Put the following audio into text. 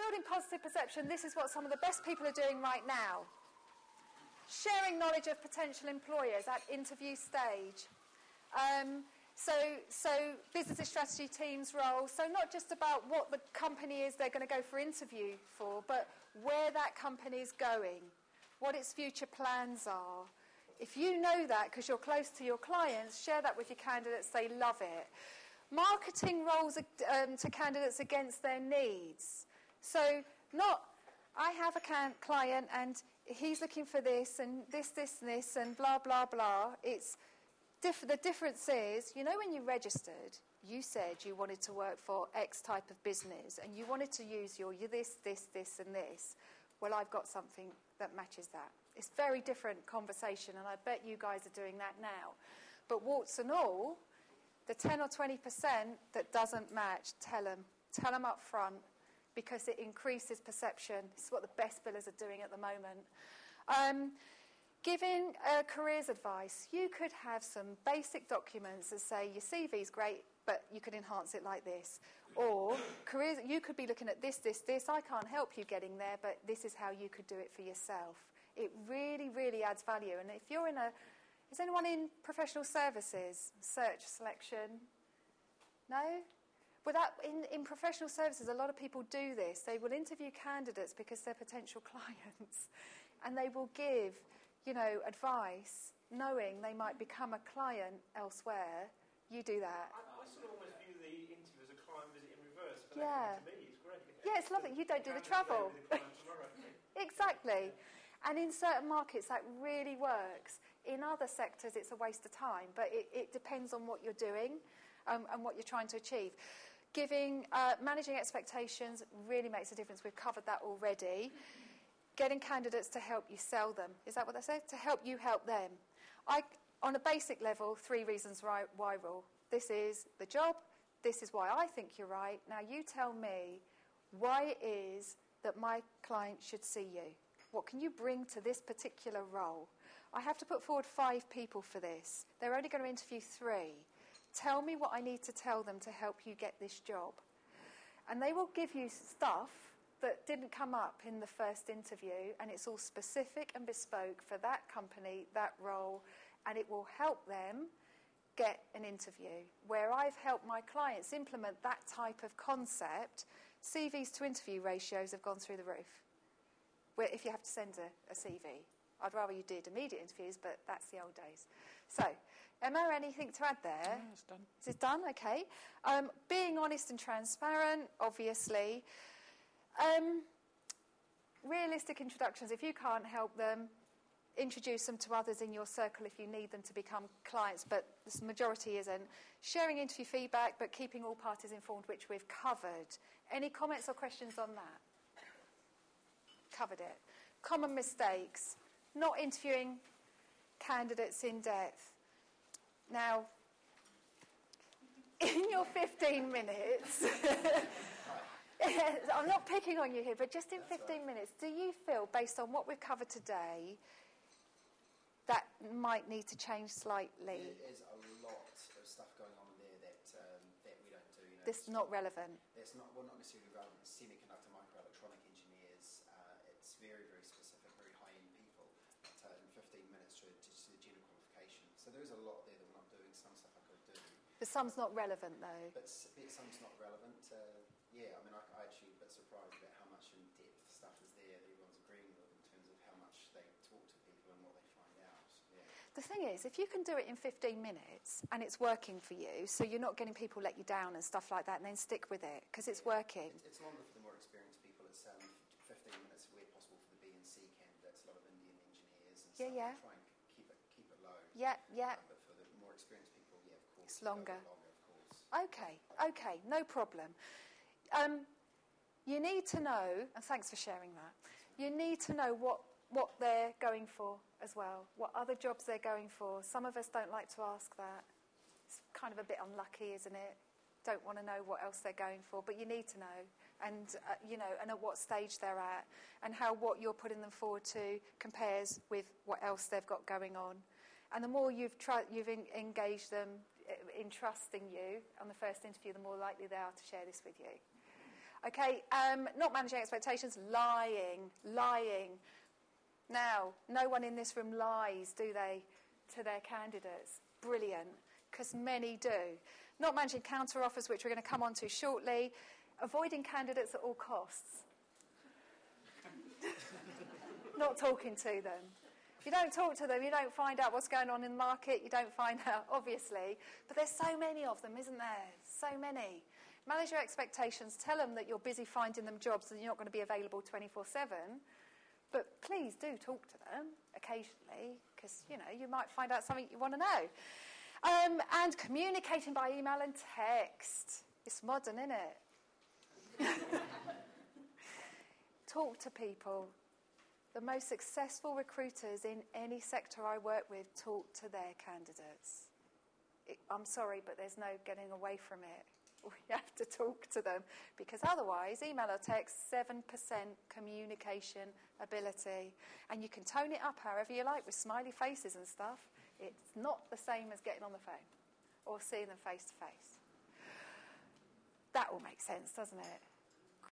building positive perception, this is what some of the best people are doing right now. Sharing knowledge of potential employers at interview stage. So business strategy teams' role, so not just about what the company is they're going to go for interview for, but where that company is going, what its future plans are. If you know that because you're close to your clients, share that with your candidates, they love it. Marketing roles to candidates against their needs. So not, I have a client and he's looking for this and this and blah, blah, blah. It's the difference is, you know, when you registered, you said you wanted to work for X type of business and you wanted to use your this, and this. Well, I've got something that matches that. It's a very different conversation, and I bet you guys are doing that now. But warts and all, the 10 or 20% that doesn't match, tell them up front, because it increases perception. This is what the best billers are doing at the moment. Giving careers advice, you could have some basic documents that say your CV's great, but you could enhance it like this. Or careers, you could be looking at this. I can't help you getting there, but this is how you could do it for yourself. It really, really adds value. And if you're is anyone in professional services, search, selection? No? Well, in professional services, a lot of people do this. They will interview candidates because they're potential clients, and they will give, advice, knowing they might become a client elsewhere. You do that. I sort of almost view the interview as a client visit in reverse. But yeah. To me, it's great. Yeah, it's lovely. You don't do the travel. Exactly. And in certain markets, that really works. In other sectors, it's a waste of time. But it depends on what you're doing and what you're trying to achieve. Managing expectations really makes a difference. We've covered that already. Getting candidates to help you sell them. Is that what they say? To help you help them. On a basic level, 3 reasons why rule. This is the job. This is why I think you're right. Now you tell me why it is that my client should see you. What can you bring to this particular role? I have to put forward 5 people for this. They're only going to interview 3. Tell me what I need to tell them to help you get this job. And they will give you stuff that didn't come up in the first interview, and it's all specific and bespoke for that company, that role, and it will help them get an interview. Where I've helped my clients implement that type of concept, CVs to interview ratios have gone through the roof. Where if you have to send a CV, I'd rather you did immediate interviews, but that's the old days. So, Emma, anything to add there? No, it's done. Is it done? Okay. Being honest and transparent, obviously. Realistic introductions. If you can't help them, introduce them to others in your circle if you need them to become clients, but the majority isn't. Sharing interview feedback, but keeping all parties informed, which we've covered. Any comments or questions on that? Covered it. Common mistakes. Not interviewing candidates in depth. Now, in your 15 minutes, I'm not picking on you here, but just in 15 minutes, do you feel, based on what we've covered today, that might need to change slightly? There's a lot of stuff going on there that we don't do. This is not relevant. It's not necessarily relevant. Semiconductor, microelectronic engineers. It's very, very specific, very high-end people. But in 15 minutes to the general qualification. So there is a lot there that we're not doing. Some stuff I could do. But some's not relevant, though. But some's not relevant. I actually a bit surprised about how much in-depth stuff is there that everyone's agreeing with in terms of how much they talk to people and what they find out. Yeah. The thing is, if you can do it in 15 minutes and it's working for you, so you're not getting people let you down and stuff like that, and then stick with it because it's working. It's longer for the more experienced people. It's 15 minutes where possible for the B and C candidates, a lot of Indian engineers and stuff. Yeah. Try and keep it low. Yeah. But for the more experienced people, yeah, of course. It's longer. Of course. Okay, no problem. You need to know, and thanks for sharing that, you need to know what they're going for as well, what other jobs they're going for. Some of us don't like to ask that. It's kind of a bit unlucky, isn't it? Don't want to know what else they're going for, but you need to know, and and at what stage they're at, and how what you're putting them forward to compares with what else they've got going on. And the more you've engaged them in trusting you on the first interview, the more likely they are to share this with you. Okay, not managing expectations, lying. Now, no one in this room lies, do they, to their candidates? Brilliant, because many do. Not managing counter-offers, which we're going to come on to shortly. Avoiding candidates at all costs. Not talking to them. If you don't talk to them, you don't find out what's going on in the market, you don't find out, obviously. But there's so many of them, isn't there? So many. Manage your expectations. Tell them that you're busy finding them jobs and you're not going to be available 24/7. But please do talk to them occasionally, because, you might find out something you want to know. And communicating by email and text. It's modern, isn't it? Talk to people. The most successful recruiters in any sector I work with talk to their candidates. I'm sorry, but there's no getting away from it. We have to talk to them, because otherwise, email or text, 7% communication ability. And you can tone it up however you like with smiley faces and stuff. It's not the same as getting on the phone or seeing them face to face. That all makes sense, doesn't it?